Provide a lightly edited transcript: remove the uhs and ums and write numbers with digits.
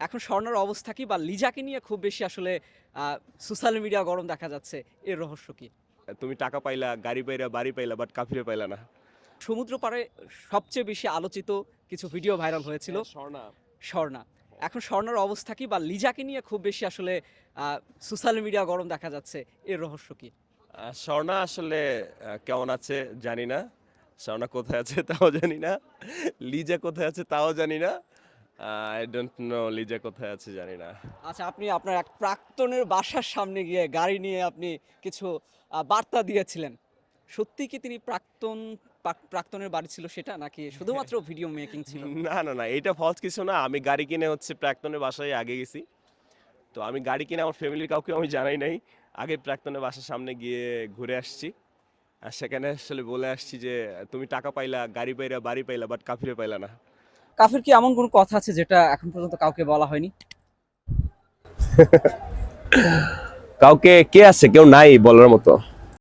এখন স্বর্ণার অবস্থা কি বা লিজাকে নিয়ে খুব বেশি আসলে সোশ্যাল মিডিয়া গরম দেখা যাচ্ছে, এর রহস্য কি? তুমি টাকা পাইলা, গাড়ি পাইলা, বাড়ি পাইলা, বাট কাফিরে পাইলা না। সমুদ্র পাড়ে সবচেয়ে বেশি আলোচিত কিছু ভিডিও ভাইরাল হয়েছিল স্বর্ণা। স্বর্ণা। এখন স্বর্ণার অবস্থা কি বা লিজাকে নিয়ে খুব বেশি আসলে সোশ্যাল মিডিয়া গরম দেখা যাচ্ছে, এর রহস্য কি? স্বর্ণা আসলে কেমন আছে জানি না। স্বর্ণা কোথায় আছে তাও জানি না। লিজা কোথায় আছে তাও জানি না। আই ডোন্ট নো লিজা কোথায় আছে জানি না। আচ্ছা, আপনি আপনার এক প্রাক্তনের বাসার সামনে গিয়ে গাড়ি নিয়ে আপনি কিছু বার্তা দিয়েছিলেন। সত্যি কি তিনি প্রাক্তনের বাড়ি ছিল সেটা, নাকি শুধুমাত্র ভিডিও মেকিং ছিল? না, না, না, এটা ফলস কিছু না। আমি গাড়ি কিনে হচ্ছে প্রাক্তনের বাসায় আগে গেছি। তো আমি গাড়ি কিনে আমার ফ্যামিলির কাউকে আমি জানাই নাই। আগে প্রাক্তনের বাসার সামনে গিয়ে ঘুরে আসছি। আর সেখানে আসলে বলে আসছি যে তুমি টাকা পাইলা, গাড়ি পাইলা, বাড়ি পাইলা, বাট কাফিরে পাইলা না। কাফের কি এমন কোনো কথা আছে যেটা এখন পর্যন্ত কাউকে বলা হয়নি? কাউকে কে আছে? কেউ নাই বলার মতো।